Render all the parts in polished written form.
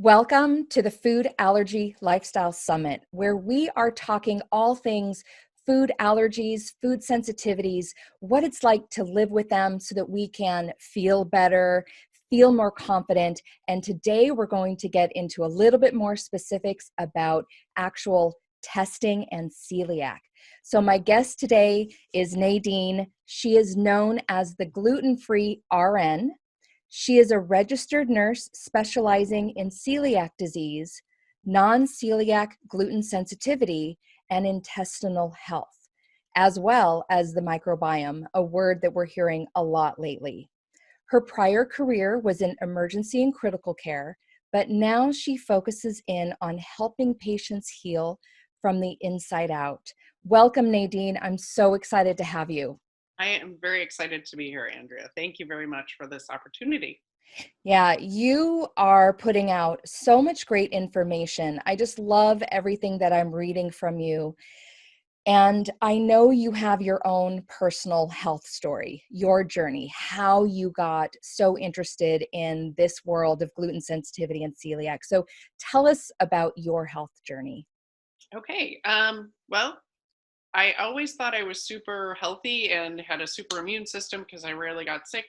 Welcome to the Food Allergy Lifestyle Summit, where we are talking all things food allergies, food sensitivities, what it's like to live with them so that we can feel better, feel more confident. And today we're going to get into a little bit more specifics about actual testing and celiac. So my guest today is Nadine. She is known as the Gluten Free RN. She is a registered nurse specializing in celiac disease, non-celiac gluten sensitivity, and intestinal health, as well as the microbiome, a word that we're hearing a lot lately. Her prior career was in emergency and critical care, but now she focuses in on helping patients heal from the inside out. Welcome, Nadine. I'm so excited to have you. I am very excited to be here, Andrea. Thank you very much for this opportunity. Yeah, you are putting out so much great information. I just love everything that I'm reading from you. And I know you have your own personal health story, your journey, how you got so interested in this world of gluten sensitivity and celiac. So tell us about your health journey. Okay. Well, I always thought I was super healthy and had a super immune system because I rarely got sick,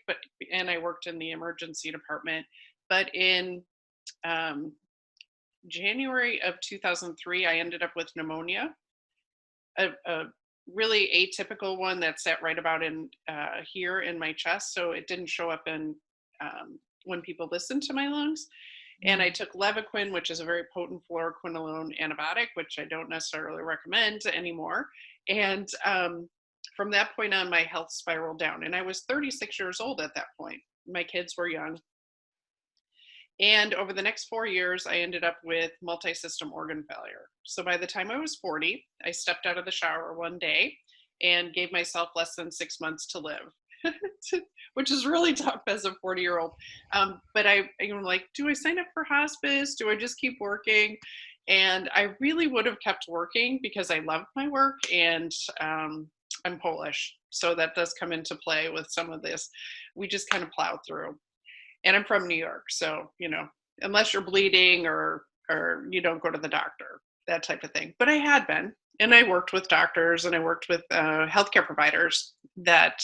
and I worked in the emergency department. But in um, January of 2003, I ended up with pneumonia, a really atypical one that sat right about in here in my chest. So it didn't show up in when people listened to my lungs. And I took Levaquin, which is a very potent fluoroquinolone antibiotic, which I don't necessarily recommend anymore. And from that point on, my health spiraled down. And I was 36 years old at that point. My kids were young. And over the next 4 years, I ended up with multi-system organ failure. So by the time I was 40, I stepped out of the shower one day and gave myself less than 6 months to live. Which is really tough as a 40-year-old. But I'm like, do I sign up for hospice? Do I just keep working? And I really would have kept working because I love my work, and I'm Polish. So that does come into play with some of this. We just kind of plow through. And I'm from New York. So, unless you're bleeding or you don't go to the doctor, that type of thing. But I had been, and I worked with doctors, and I worked with healthcare providers that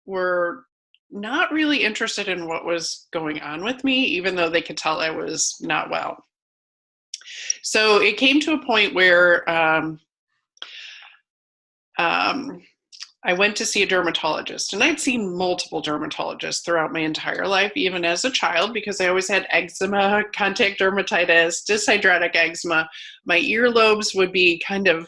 were not really interested in what was going on with me, even though they could tell I was not well. So it came to a point where I went to see a dermatologist, and I'd seen multiple dermatologists throughout my entire life, even as a child, because I always had eczema, contact dermatitis, dyshydrotic eczema. My earlobes would be kind of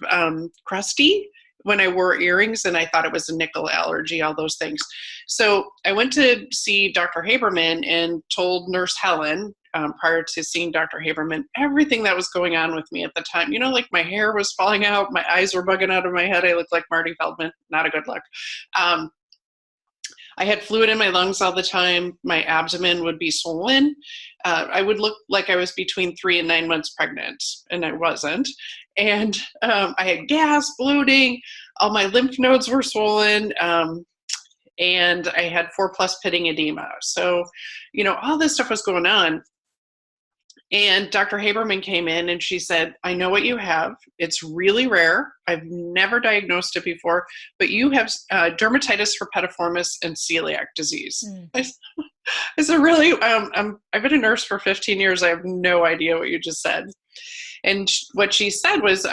crusty when I wore earrings, and I thought it was a nickel allergy, all those things. So I went to see Dr. Haberman and told Nurse Helen, prior to seeing Dr. Haberman, everything that was going on with me at the time. Like my hair was falling out, my eyes were bugging out of my head. I looked like Marty Feldman, not a good look. I had fluid in my lungs all the time. My abdomen would be swollen. I would look like I was between 3 and 9 months pregnant, and I wasn't. And I had gas, bloating, all my lymph nodes were swollen, and I had 4+ pitting edema. So, all this stuff was going on. And Dr. Haberman came in and she said, I know what you have. It's really rare. I've never diagnosed it before, but you have dermatitis herpetiformis and celiac disease. I said, really? I've been a nurse for 15 years. I have no idea what you just said. And what she said was,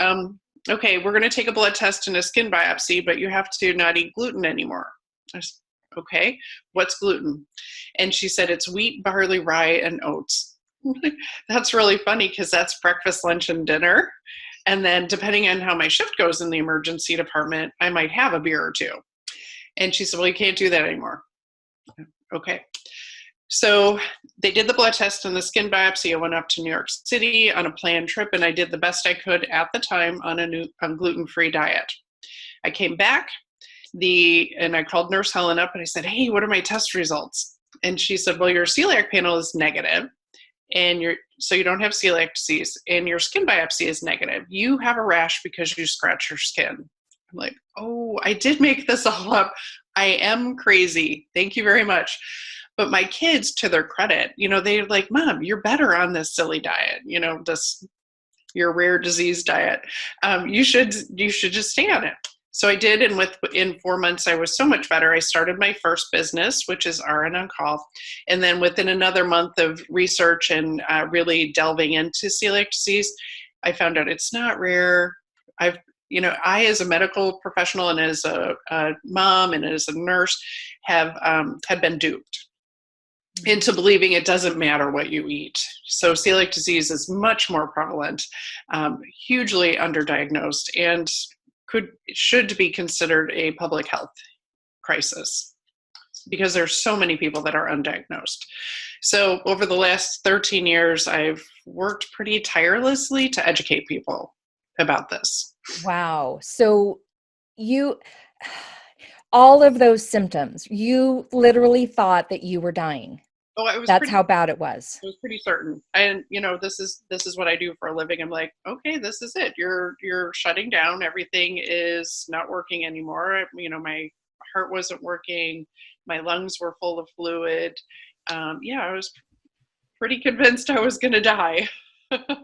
okay, we're going to take a blood test and a skin biopsy, but you have to not eat gluten anymore. I said, okay, what's gluten? And she said, it's wheat, barley, rye, and oats. That's really funny because that's breakfast, lunch, and dinner. And then depending on how my shift goes in the emergency department, I might have a beer or two. And she said, well, you can't do that anymore. Okay. So they did the blood test and the skin biopsy. I went up to New York City on a planned trip, and I did the best I could at the time on a gluten-free diet. I came back and I called Nurse Helen up and I said, hey, what are my test results? And she said, well, your celiac panel is negative. And so you don't have celiac disease, and your skin biopsy is negative. You have a rash because you scratch your skin. I'm like, oh, I did make this all up. I am crazy. Thank you very much. But my kids, to their credit, they're like, Mom, you're better on this silly diet, this your rare disease diet. You should just stay on it. So I did, and within 4 months, I was so much better. I started my first business, which is RN on Call, and then within another month of research and really delving into celiac disease, I found out it's not rare. I, as a medical professional and as a mom and as a nurse, had been duped into believing it doesn't matter what you eat. So celiac disease is much more prevalent, hugely underdiagnosed, and should be considered a public health crisis because there's so many people that are undiagnosed. So over the last 13 years, I've worked pretty tirelessly to educate people about this. Wow. So you, all of those symptoms, you literally thought that you were dying. Oh, I was That's pretty how bad it was. I was pretty certain. And this is what I do for a living. I'm like, okay, this is it. You're shutting down. Everything is not working anymore. My heart wasn't working. My lungs were full of fluid. I was pretty convinced I was going to die.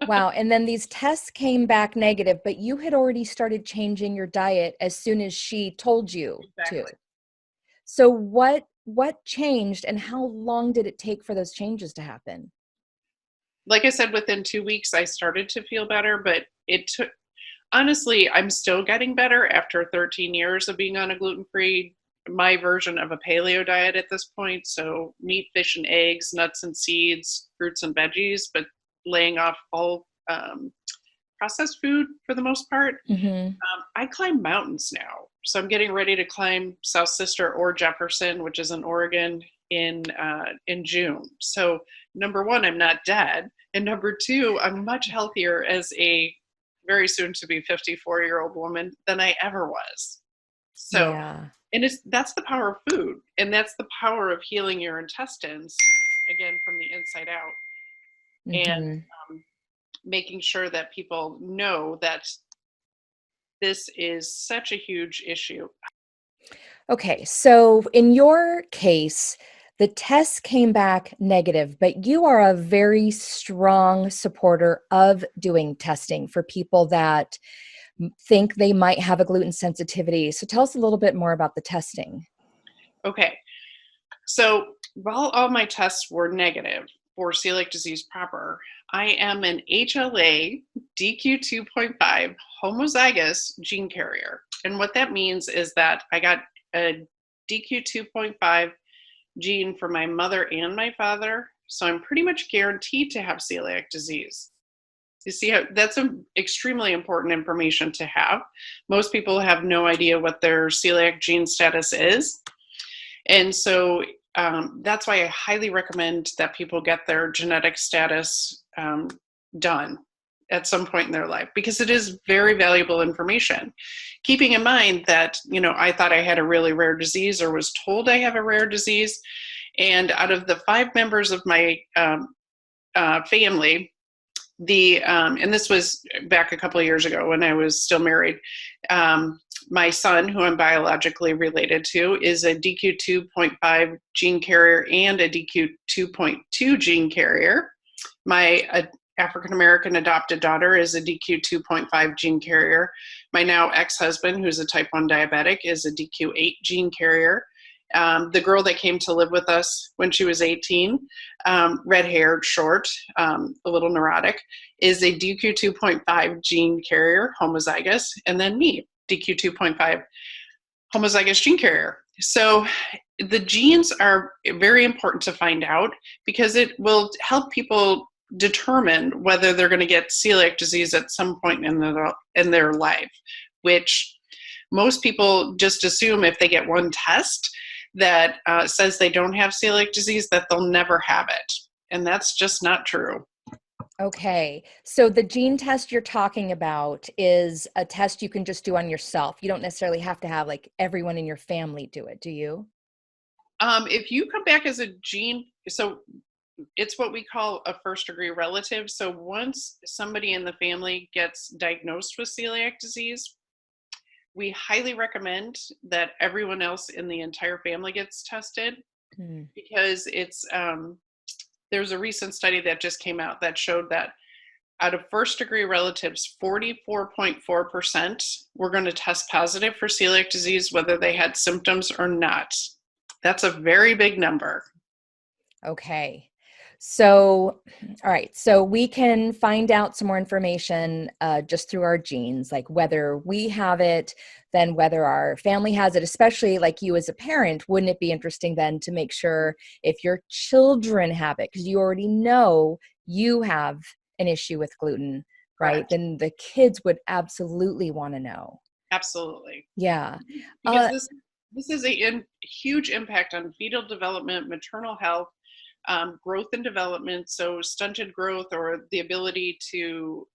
Wow. And then these tests came back negative, but you had already started changing your diet as soon as she told you to. Exactly. So what changed, and how long did it take for those changes to happen? Like I said, within 2 weeks, I started to feel better, but it took, honestly, I'm still getting better after 13 years of being on a gluten-free, my version of a paleo diet at this point. So meat, fish, and eggs, nuts and seeds, fruits and veggies, but laying off all processed food for the most part. Mm-hmm. I climb mountains now. So I'm getting ready to climb South Sister or Jefferson, which is in Oregon, in June. So number one, I'm not dead. And number two, I'm much healthier as a very soon to be 54-year-old woman than I ever was. So, Yeah. and that's the power of food, and that's the power of healing your intestines, again, from the inside out, and Mm-hmm. making sure that people know that this is such a huge issue. Okay, so in your case, the tests came back negative, but you are a very strong supporter of doing testing for people that think they might have a gluten sensitivity. So tell us a little bit more about the testing. Okay, so while all my tests were negative for celiac disease proper, I am an HLA DQ2.5 homozygous gene carrier. And what that means is that I got a DQ2.5 gene for my mother and my father. So I'm pretty much guaranteed to have celiac disease. You see how that's extremely important information to have. Most people have no idea what their celiac gene status is. And so that's why I highly recommend that people get their genetic status done at some point in their life, because it is very valuable information. Keeping in mind that, I thought I had a really rare disease, or was told I have a rare disease. And out of the 5 members of my family, and this was back a couple of years ago when I was still married, my son, who I'm biologically related to, is a DQ2.5 gene carrier and a DQ2.2 gene carrier. My African-American adopted daughter is a DQ2.5 gene carrier. My now ex-husband, who's a type 1 diabetic, is a DQ8 gene carrier. The girl that came to live with us when she was 18, red-haired, short, a little neurotic, is a DQ2.5 gene carrier, homozygous, and then me, DQ2.5 homozygous gene carrier. So the genes are very important to find out, because it will help people determine whether they're going to get celiac disease at some point in their life, which most people just assume if they get one test that says they don't have celiac disease, that they'll never have it. And that's just not true. Okay, so the gene test you're talking about is a test you can just do on yourself. You don't necessarily have to have like everyone in your family do it, do you? If you come back as a gene, so it's what we call a first degree relative. So once somebody in the family gets diagnosed with celiac disease, we highly recommend that everyone else in the entire family gets tested. Mm. because there's a recent study that just came out that showed that out of first degree relatives, 44.4% were going to test positive for celiac disease, whether they had symptoms or not. That's a very big number. Okay. So, all right. So we can find out some more information just through our genes, like whether we have it, then whether our family has it, especially like you as a parent. Wouldn't it be interesting then to make sure if your children have it, because you already know you have an issue with gluten, right? Correct. Then the kids would absolutely want to know. Absolutely. Yeah. Because this is a huge impact on fetal development, maternal health, growth and development. So stunted growth or the ability to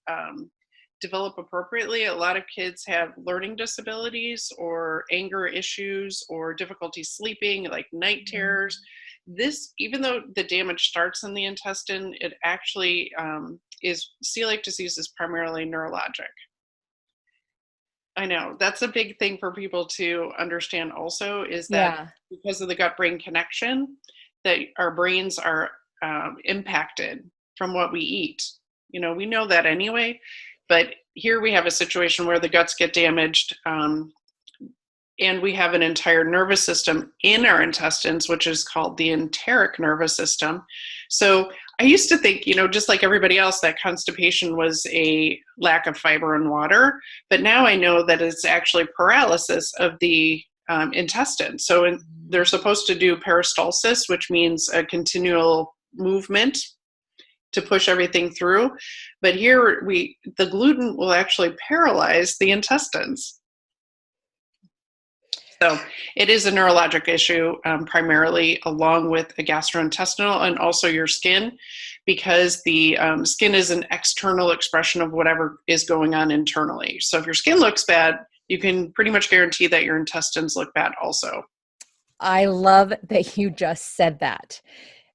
develop appropriately. A lot of kids have learning disabilities or anger issues or difficulty sleeping, like night terrors. This, even though the damage starts in the intestine, it actually is celiac disease is primarily neurologic. I know that's a big thing for people to understand also is that Yeah. because of the gut brain connection, that our brains are impacted from what we eat. You know, we know that anyway, but here we have a situation where the guts get damaged, and we have an entire nervous system in our intestines, which is called the enteric nervous system. So I used to think, you know, just like everybody else, that constipation was a lack of fiber and water. But now I know that it's actually paralysis of the intestine. So they're supposed to do peristalsis, which means a continual movement to push everything through. But here the gluten will actually paralyze the intestines. So it is a neurologic issue primarily, along with the gastrointestinal and also your skin, because the skin is an external expression of whatever is going on internally. So if your skin looks bad, you can pretty much guarantee that your intestines look bad also. I love that you just said that,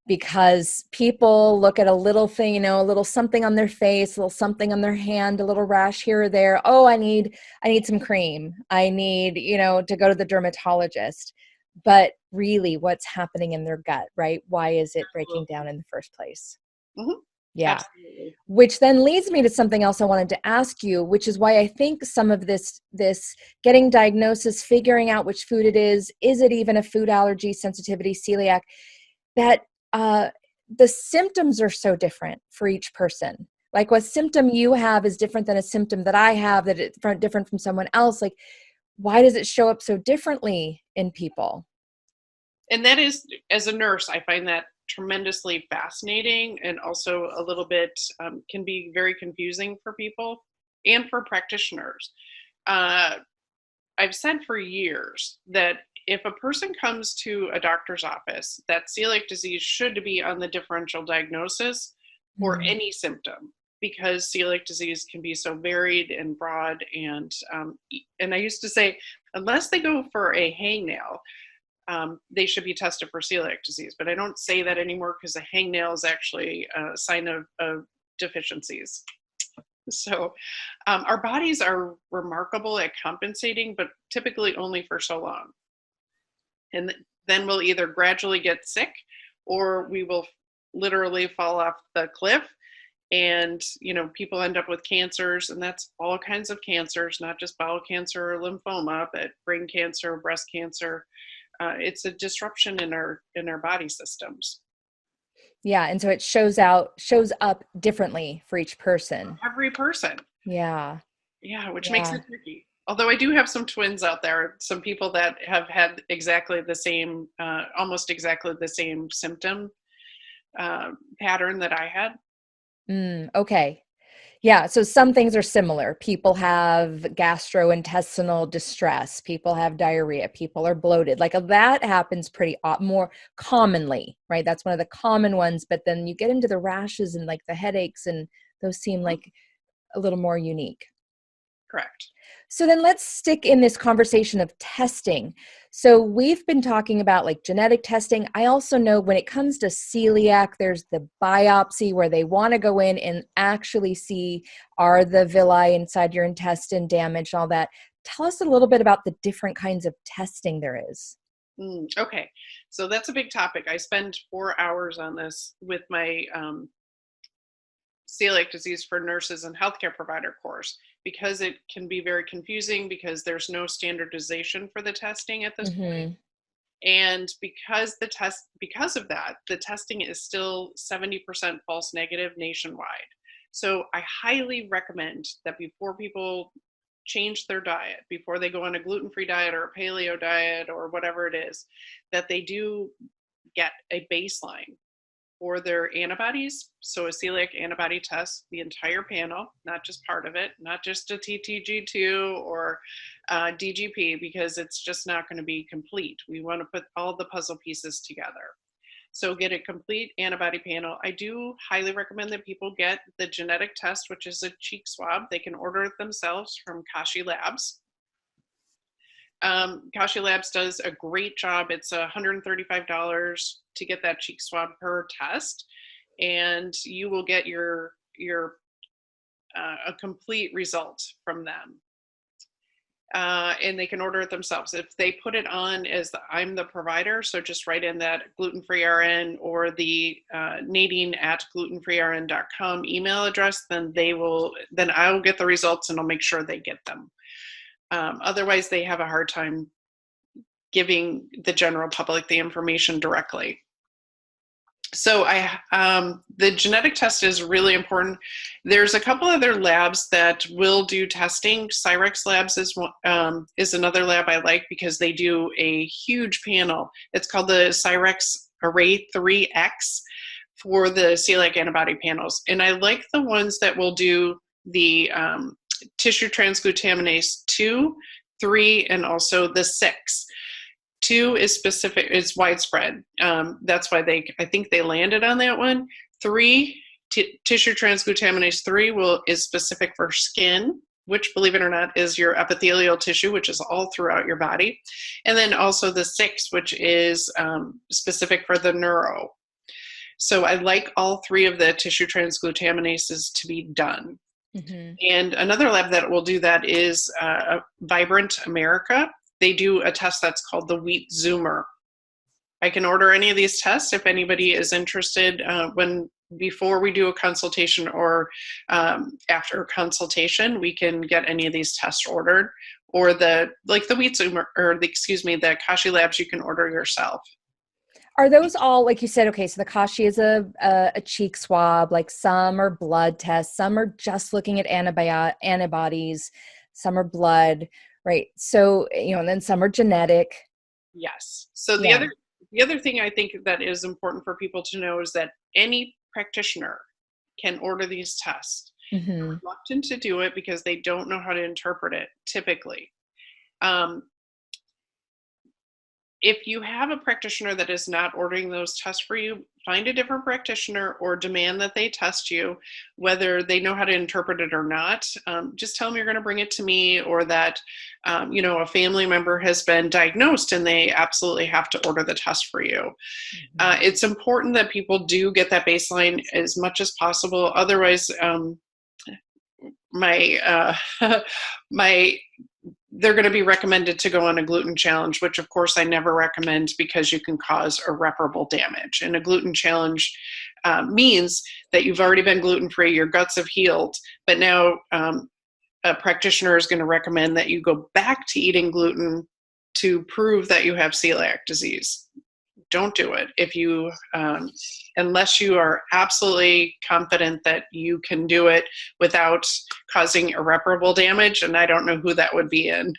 because people look at a little thing, you know, a little something on their face, a little something on their hand, a little rash here or there. Oh, I need some cream. I need, you know, to go to the dermatologist. But really what's happening in their gut, right? Why is it breaking down Absolutely. in the first place? Mm-hmm. Yeah. Absolutely. Which then leads me to something else I wanted to ask you, which is why I think some of this getting diagnosis, figuring out which food it is it even a food allergy, sensitivity, celiac, that the symptoms are so different for each person. Like what symptom you have is different than a symptom that I have, that it's different from someone else. Like, why does it show up so differently in people? And that is, as a nurse, I find that tremendously fascinating and also a little bit can be very confusing for people and for practitioners. Uh, I've said for years that if a person comes to a doctor's office, that celiac disease should be on the differential diagnosis for Mm. any symptom, because celiac disease can be so varied and broad. And I used to say, unless they go for a hangnail, they should be tested for celiac disease. But I don't say that anymore because a hangnail is actually a sign of deficiencies. So our bodies are remarkable at compensating, but typically only for so long. And then we'll either gradually get sick or we will literally fall off the cliff. And, you know, people end up with cancers, and that's all kinds of cancers, not just bowel cancer or lymphoma, but brain cancer, breast cancer. It's a disruption in our body systems. Yeah, and so it shows up differently for each person. Every person. Yeah. Yeah, which makes Yeah. it tricky. Although I do have some twins out there, some people that have had exactly the same, almost exactly the same symptom pattern that I had. Okay. Yeah, so some things are similar. People have gastrointestinal distress, people have diarrhea, people are bloated. Like that happens pretty more commonly, right? That's one of the common ones, but then you get into the rashes and like the headaches, and those seem Mhm. like a little more unique. Correct. So then let's stick in this conversation of testing. So we've been talking about like genetic testing. I also know when it comes to celiac, there's the biopsy where they want to go in and actually see, are the villi inside your intestine damaged, all that. Tell us a little bit about the different kinds of testing there is. Okay, so that's a big topic. I spend 4 hours on this with my celiac disease for nurses and healthcare provider course because it can be very confusing because there's no standardization for the testing at this point. Mm-hmm. And because of that, the testing is still 70% false negative nationwide. So I highly recommend that before people change their diet, before they go on a gluten-free diet or a paleo diet or whatever it is, that they do get a baseline for their antibodies. So a celiac antibody test, the entire panel, not just part of it, not just a TTG2 or DGP, because it's just not going to be complete. We want to put all the puzzle pieces together. So get a complete antibody panel. I do highly recommend that people get the genetic test, which is a cheek swab. They can order it themselves from Kashi Labs. Kashi Labs does a great job. It's $135 to get that cheek swab per test, and you will get your a complete result from them. And they can order it themselves. If they put it on as I'm the provider, so just write in that Gluten Free RN or the Nadine at glutenfreern.com email address, then I will get the results and I'll make sure they get them. Otherwise, they have a hard time giving the general public the information directly. So the genetic test is really important. There's a couple other labs that will do testing. Cyrex Labs is another lab I like because they do a huge panel. It's called the Cyrex Array 3X for the celiac antibody panels. And I like the ones that will do the tissue transglutaminase 2, 3, and also the 6. 2 is specific, is widespread. That's why I think they landed on that one. 3, tissue transglutaminase 3 is specific for skin, which, believe it or not, is your epithelial tissue, which is all throughout your body. And then also the 6, which is specific for the neuro. So I like all 3 of the tissue transglutaminases to be done. Mm-hmm. And another lab that will do that is Vibrant America. They do a test that's called the Wheat Zoomer. I can order any of these tests if anybody is interested before we do a consultation or after a consultation, we can get any of these tests ordered. Or the Wheat Zoomer, or the Kashi Labs, you can order yourself. Are those all, like you said, okay, so the Kashi is a cheek swab, like some are blood tests, some are just looking at antibodies, some are blood, right? So, and then some are genetic. Yes. So Yeah. the other thing I think that is important for people to know is that any practitioner can order these tests. Mm-hmm. They're reluctant to do it because they don't know how to interpret it typically. If you have a practitioner that is not ordering those tests for you, find a different practitioner or demand that they test you, whether they know how to interpret it or not. Just tell them you're going to bring it to me, or that a family member has been diagnosed and they absolutely have to order the test for you. Mm-hmm. It's important that people do get that baseline as much as possible. Otherwise, they're going to be recommended to go on a gluten challenge, which of course I never recommend because you can cause irreparable damage. And a gluten challenge means that you've already been gluten-free, your guts have healed, but now a practitioner is going to recommend that you go back to eating gluten to prove that you have celiac disease. Don't do it if you, unless you are absolutely confident that you can do it without causing irreparable damage. And I don't know who that would be in.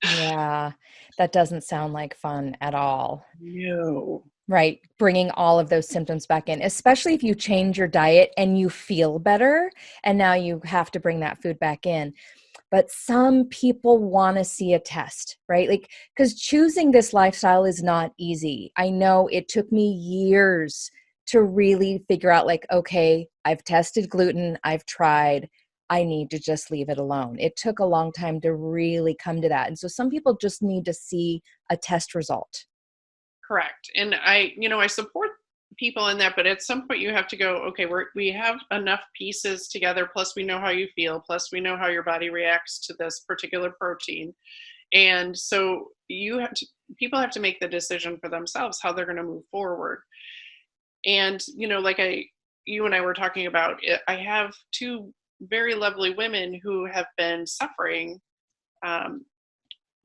Yeah, that doesn't sound like fun at all. No. Right. Bringing all of those symptoms back in, especially if you change your diet and you feel better and now you have to bring that food back in. But some people want to see a test, right? Like, because choosing this lifestyle is not easy. I know it took me years to really figure out, like, okay, I've tested gluten, I've tried, I need to just leave it alone. It took a long time to really come to that. And so some people just need to see a test result. Correct. And I support people in that, but at some point you have to go, okay, we have enough pieces together, plus we know how you feel, plus we know how your body reacts to this particular protein. And so people have to make the decision for themselves how they're going to move forward. And, like you and I were talking about, I have two very lovely women who have been suffering, um,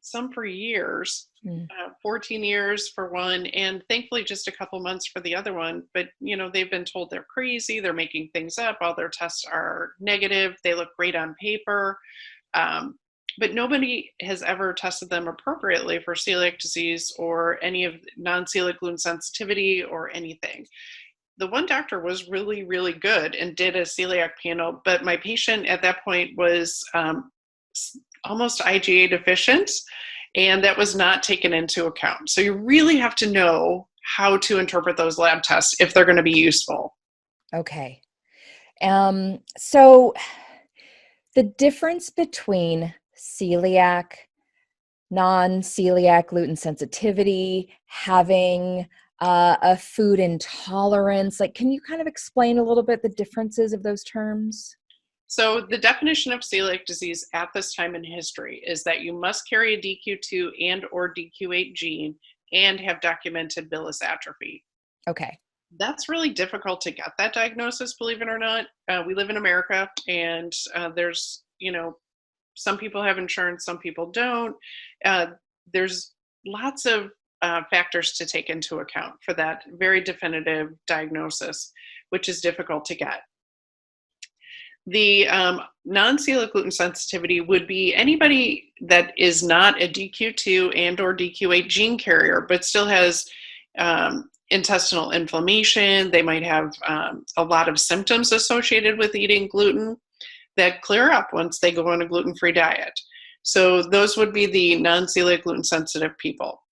some for years, Mm. 14 years for one, and thankfully just a couple months for the other one. But, they've been told they're crazy, they're making things up, all their tests are negative, they look great on paper. Um, but nobody has ever tested them appropriately for celiac disease or any of non-celiac gluten sensitivity or anything. The one doctor was really, really good and did a celiac panel, but my patient at that point was almost IgA deficient, and that was not taken into account. So you really have to know how to interpret those lab tests if they're going to be useful. Okay. So the difference between celiac, non-celiac gluten sensitivity, having a food intolerance, like, can you kind of explain a little bit the differences of those terms? So the definition of celiac disease at this time in history is that you must carry a DQ2 and or DQ8 gene and have documented villus atrophy. Okay. That's really difficult to get that diagnosis, believe it or not. We live in America, and there's, some people have insurance, some people don't. Uh, there's lots of factors to take into account for that very definitive diagnosis, which is difficult to get. The non-celiac gluten sensitivity would be anybody that is not a DQ2 and or DQ8 gene carrier, but still has intestinal inflammation. They might have a lot of symptoms associated with eating gluten that clear up once they go on a gluten-free diet. So those would be the non-celiac gluten sensitive people.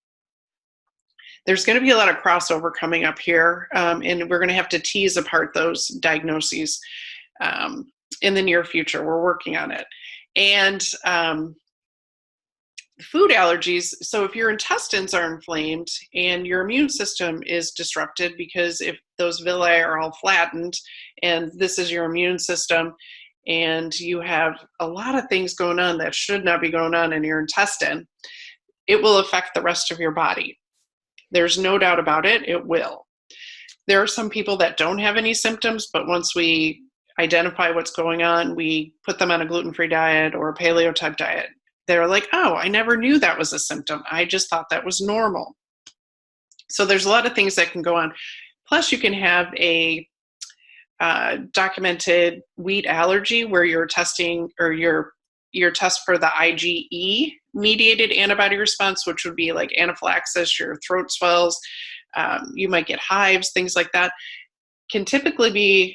There's going to be a lot of crossover coming up here, and we're going to have to tease apart those diagnoses in the near future. We're working on it. And food allergies, so if your intestines are inflamed and your immune system is disrupted, because if those villi are all flattened and this is your immune system and you have a lot of things going on that should not be going on in your intestine, it will affect the rest of your body. There's no doubt about it, it will. There are some people that don't have any symptoms, but once we identify what's going on, we put them on a gluten-free diet or a paleo type diet. They're like, oh, I never knew that was a symptom. I just thought that was normal. So there's a lot of things that can go on. Plus, you can have a documented wheat allergy where you're testing, or your test for the IgE mediated antibody response, which would be like anaphylaxis, your throat swells, you might get hives, things like that, can typically be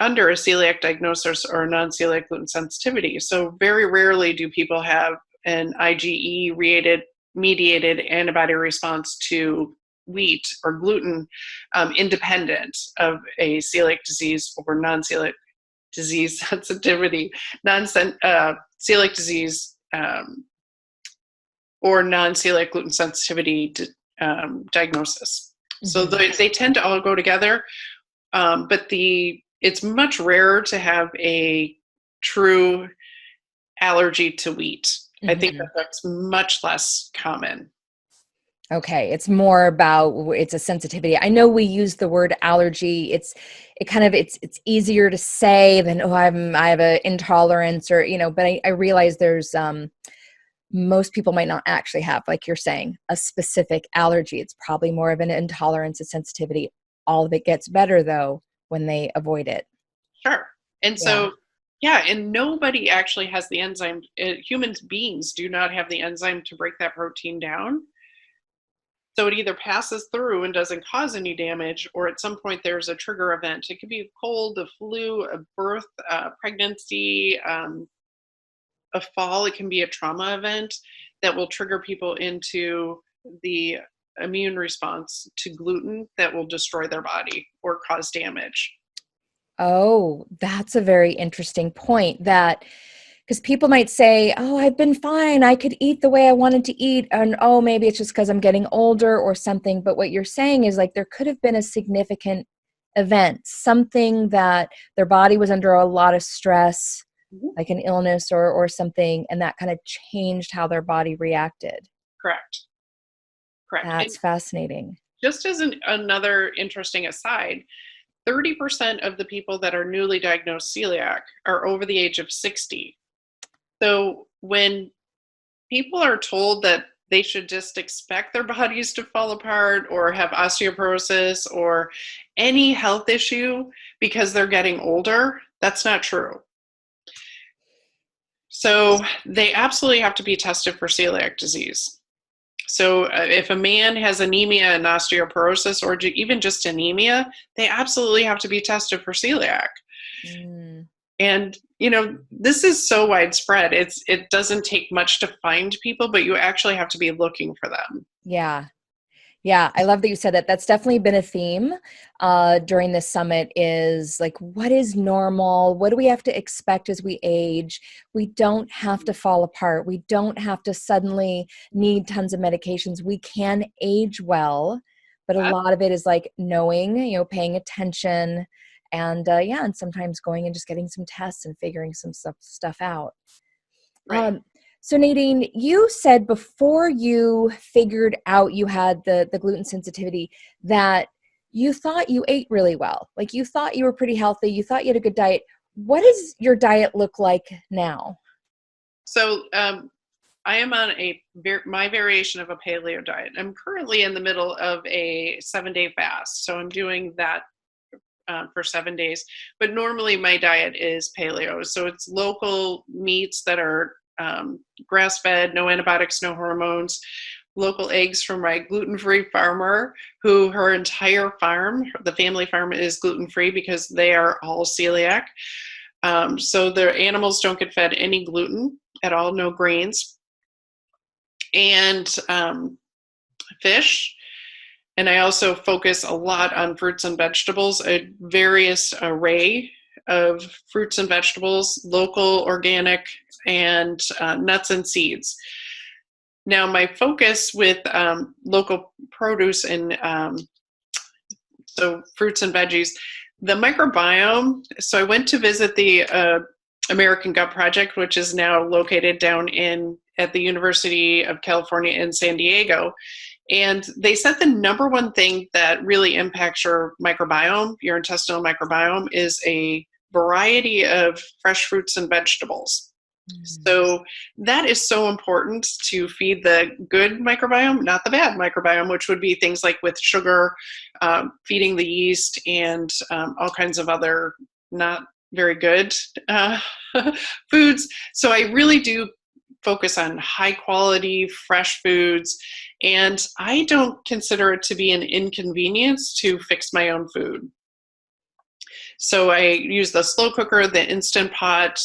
under a celiac diagnosis or non-celiac gluten sensitivity. So very rarely do people have an IgE mediated antibody response to wheat or gluten, independent of a celiac disease or non-celiac disease sensitivity, celiac disease or non-celiac gluten sensitivity diagnosis. Mm-hmm. So they tend to all go together, but it's much rarer to have a true allergy to wheat. Mm-hmm. I think that's much less common. Okay. It's more about, it's a sensitivity. I know we use the word allergy. It's easier to say than, oh, I have an intolerance, or, but I realize there's, most people might not actually have, like you're saying, a specific allergy. It's probably more of an intolerance, a sensitivity. All of it gets better though when they avoid it. Sure. And so, and nobody actually has the enzyme. Human beings do not have the enzyme to break that protein down. So it either passes through and doesn't cause any damage, or at some point there's a trigger event. It could be a cold, a flu, a birth, pregnancy, a fall. It can be a trauma event that will trigger people into the immune response to gluten that will destroy their body or cause damage. Oh, that's a very interesting point, that because people might say, oh, I've been fine, I could eat the way I wanted to eat, and oh, maybe it's just because I'm getting older or something. But what you're saying is, like, there could have been a significant event, something that their body was under a lot of stress, Mhm. like an illness or something, and that kind of changed how their body reacted. Correct. Correct. And That's fascinating. just as another interesting aside, 30% of the people that are newly diagnosed celiac are over the age of 60. So when people are told that they should just expect their bodies to fall apart or have osteoporosis or any health issue because they're getting older, that's not true. So they absolutely have to be tested for celiac disease. So if a man has anemia and osteoporosis or even just anemia, they absolutely have to be tested for celiac. Mm. And this is so widespread. It doesn't take much to find people, but you actually have to be looking for them. Yeah. Yeah, I love that you said that. That's definitely been a theme during this summit is like, what is normal? What do we have to expect as we age? We don't have to fall apart. We don't have to suddenly need tons of medications. We can age well, but a That, lot of it is like knowing, paying attention and yeah, and sometimes going and just getting some tests and figuring some stuff out. right. So Nadine, you said before you figured out you had the gluten sensitivity that you thought you ate really well. Like you thought you were pretty healthy. You thought you had a good diet. What does your diet look like now? So I am on my variation of a paleo diet. I'm currently in the middle of a 7-day fast. So I'm doing that for 7 days. But normally my diet is paleo. So it's local meats that are grass fed, no antibiotics, no hormones, local eggs from my gluten free farmer, who her entire farm, the family farm, is gluten free because they are all celiac. So their animals don't get fed any gluten at all, no grains, and fish. And I also focus a lot on fruits and vegetables, a various array of fruits and vegetables, local, organic, and nuts and seeds. Now, my focus with local produce and so fruits and veggies, the microbiome. So I went to visit the American Gut Project, which is now located down at the University of California in San Diego. And they said the number one thing that really impacts your microbiome, your intestinal microbiome, is a variety of fresh fruits and vegetables. So that is so important to feed the good microbiome, not the bad microbiome, which would be things like with sugar, feeding the yeast, and all kinds of other not very good foods. So I really do focus on high quality, fresh foods. And I don't consider it to be an inconvenience to fix my own food. So I use the slow cooker, the Instant Pot.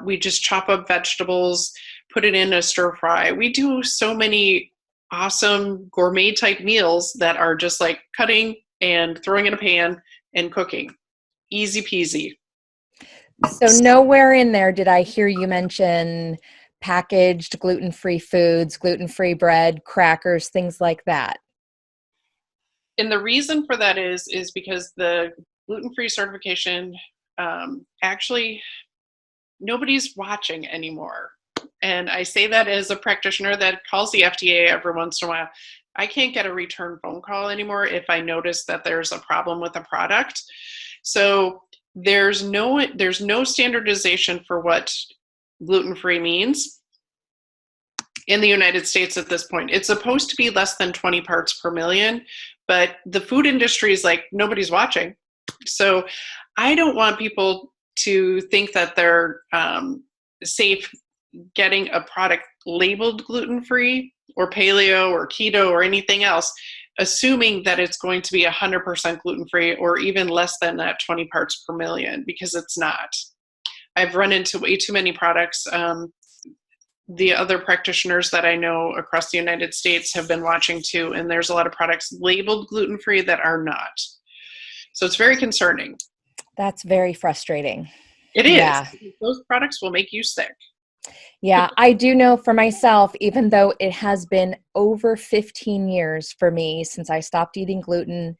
We just chop up vegetables, put it in a stir fry. We do so many awesome gourmet type meals that are just like cutting and throwing in a pan and cooking. Easy peasy. So nowhere in there did I hear you mention packaged gluten-free foods, gluten-free bread, crackers, things like that. And the reason for that is because the gluten-free certification, actually nobody's watching anymore. And I say that as a practitioner that calls the FDA every once in a while. I can't get a return phone call anymore if I notice that there's a problem with a product. So there's no standardization for what gluten-free means in the United States at this point. It's supposed to be less than 20 parts per million, but the food industry is like, nobody's watching. So I don't want people to think that they're safe getting a product labeled gluten-free or paleo or keto or anything else, assuming that it's going to be 100% gluten-free or even less than that 20 parts per million, because it's not. I've run into way too many products. The other practitioners that I know across the United States have been watching too, and there's a lot of products labeled gluten-free that are not. So it's very concerning. That's very frustrating. It is. Yeah. Those products will make you sick. Yeah, I do know for myself, even though it has been over 15 years for me since I stopped eating gluten,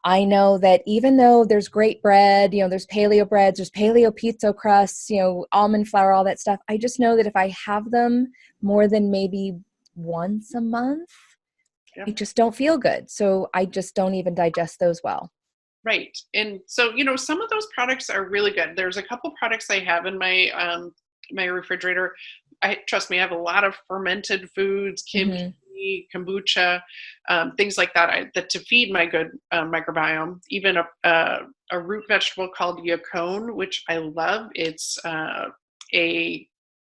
I know that even though there's great bread, there's paleo breads, there's paleo pizza crusts, almond flour, all that stuff. I just know that if I have them more than maybe once a month, I Yep. just don't feel good. So I just don't even digest those well. Right. And so, some of those products are really good. There's a couple products I have in my refrigerator. Trust me, I have a lot of fermented foods, Hmm. kimchi, kombucha, things like that, that to feed my good microbiome. Even a root vegetable called yacon, which I love. It's a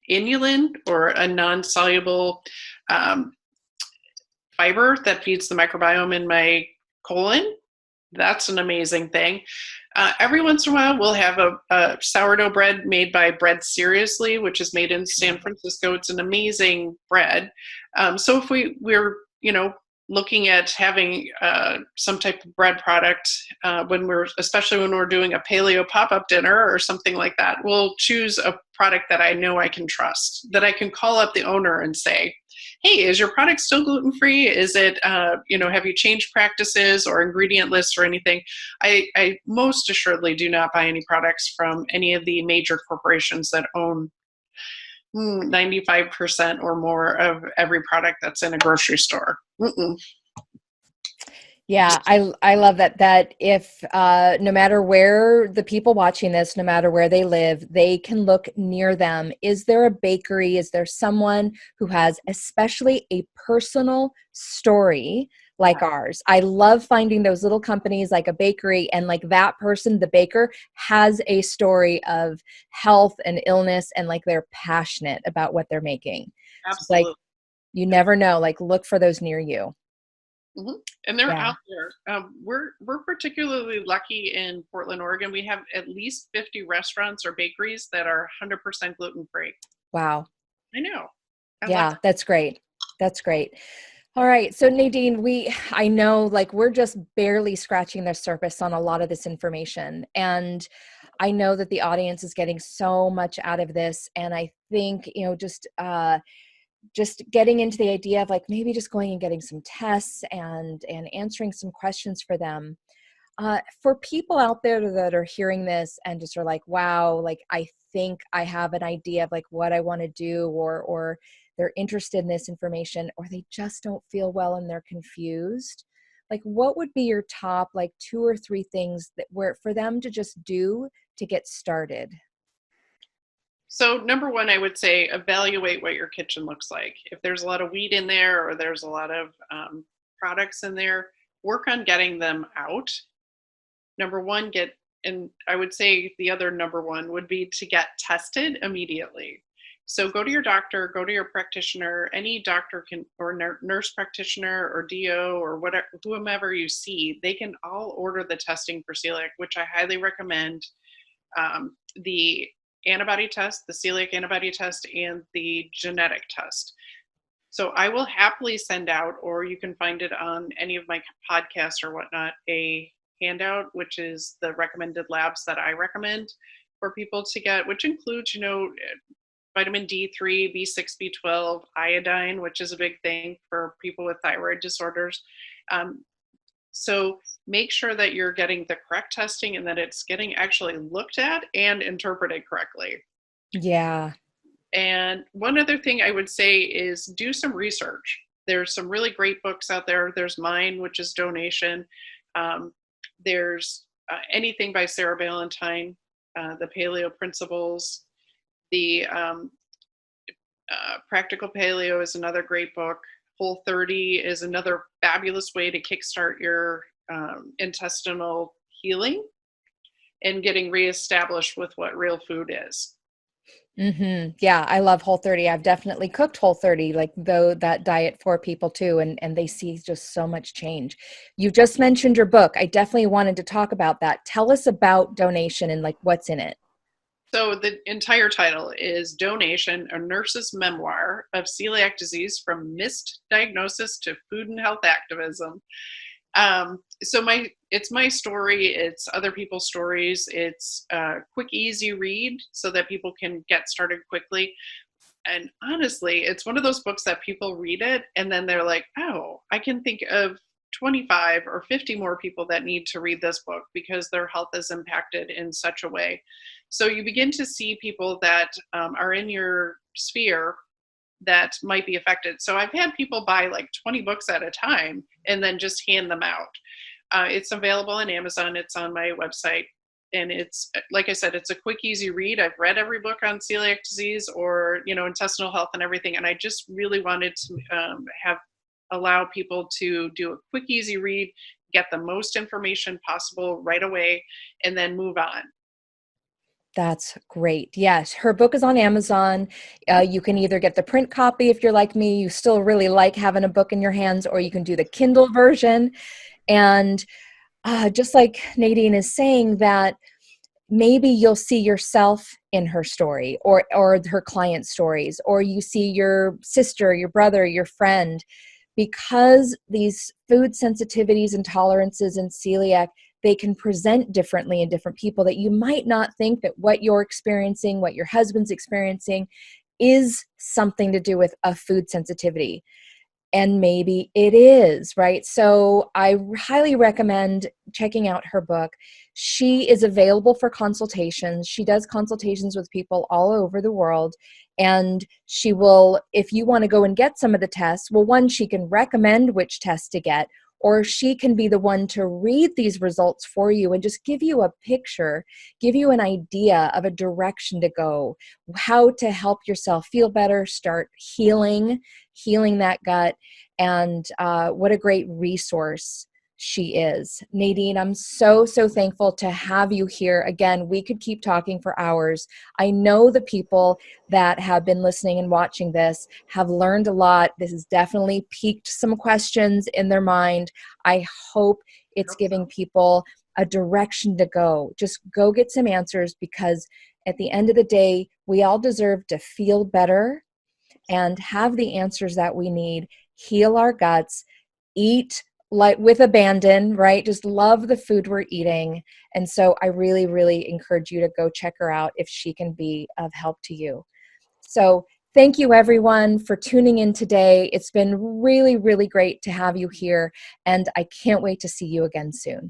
inulin, or a non-soluble um, fiber that feeds the microbiome in my colon. That's an amazing thing. Every once in a while, we'll have a sourdough bread made by Bread Seriously, which is made in San Francisco. It's an amazing bread. So if we're looking at having some type of bread product, especially when we're doing a paleo pop-up dinner or something like that, we'll choose a product that I know I can trust, that I can call up the owner and say, hey, is your product still gluten-free? Is it, have you changed practices or ingredient lists or anything? I most assuredly do not buy any products from any of the major corporations that own 95% or more of every product that's in a grocery store. Mm-mm. Yeah, I love that if no matter where the people watching this, no matter where they live, they can look near them. Is there a bakery? Is there someone who has especially a personal story like ours? I love finding those little companies like a bakery, and like that person, the baker, has a story of health and illness, and like they're passionate about what they're making. So it's like Absolutely. you never know, like look for those near you. Mhm. And they're Yeah. out there. We're particularly lucky in Portland, Oregon. We have at least 50 restaurants or bakeries that are 100% gluten free. Wow. I know. I love Yeah, that. that's great. That's great. All right. So Nadine, I know like we're just barely scratching the surface on a lot of this information. And I know that the audience is getting so much out of this. And I think, just getting into the idea of like maybe just going and getting some tests and answering some questions for them. For people out there that are hearing this and just are like, wow, like I think I have an idea of like what I want to do, or they're interested in this information, or they just don't feel well and they're confused. Like, what would be your top like 2 or 3 things that were for them to just do to get started? So, number one, I would say evaluate what your kitchen looks like. If there's a lot of wheat in there, or there's a lot of products in there, work on getting them out. Number one, and I would say the other number one would be to get tested immediately. So go to your doctor, go to your practitioner. Any doctor can, or nurse practitioner or DO or whatever, whomever you see, they can all order the testing for celiac, which I highly recommend. The antibody test, the celiac antibody test, and the genetic test. So I will happily send out, or you can find it on any of my podcasts or whatnot, a handout, which is the recommended labs that I recommend for people to get, which includes, vitamin D3, B6, B12, iodine, which is a big thing for people with thyroid disorders. Um, so make sure that you're getting the correct testing and that it's getting actually looked at and interpreted correctly. Yeah. And one other thing I would say is do some research. There's some really great books out there. There's mine, which is Donation. Um, there's anything by Sarah Ballantyne, the Paleo Principles. The Practical Paleo is another great book. Whole 30 is another fabulous way to kickstart your intestinal healing and getting reestablished with what real food is. Yeah, I love Whole 30. I've definitely cooked Whole 30, like though that diet for people too, and they see just so much change. You just mentioned your book. I definitely wanted to talk about that. Tell us about Donation and like what's in it. So the entire title is Donation, a nurse's memoir of celiac disease from missed diagnosis to food and health activism. It's my story. It's other people's stories. It's a quick, easy read so that people can get started quickly. And honestly, it's one of those books that people read it and then they're like, oh, I can think of 25 or 50 more people that need to read this book because their health is impacted in such a way. So you begin to see people that are in your sphere that might be affected. So I've had people buy like 20 books at a time and then just hand them out. It's available on Amazon. It's on my website. And it's, like I said, it's a quick, easy read. I've read every book on celiac disease or, intestinal health and everything. And I just really wanted to allow people to do a quick, easy read, get the most information possible right away, and then move on. That's great. Yes, her book is on Amazon. You can either get the print copy if you're like me, you still really like having a book in your hands, or you can do the Kindle version. And just like Nadine is saying, that maybe you'll see yourself in her story or her client stories, or you see your sister, your brother, your friend, because these food sensitivities, intolerances, and celiac, they can present differently in different people, that you might not think that what you're experiencing, what your husband's experiencing, is something to do with a food sensitivity. And maybe it is, right? So I highly recommend checking out her book. She is available for consultations. She does consultations with people all over the world. And she will, if you want to go and get some of the tests, well, one, she can recommend which tests to get, or she can be the one to read these results for you and just give you a picture, give you an idea of a direction to go, how to help yourself feel better, start healing that gut. And what a great resource she is. Nadine, I'm so thankful to have you here. Again, we could keep talking for hours. I know the people that have been listening and watching this have learned a lot. This has definitely piqued some questions in their mind. I hope it's giving people a direction to go. Just go get some answers, because at the end of the day, we all deserve to feel better and have the answers that we need, heal our guts, eat like with abandon, right? Just love the food we're eating. And so I really encourage you to go check her out if she can be of help to you. So thank you everyone for tuning in today. It's been really great to have you here, and I can't wait to see you again soon.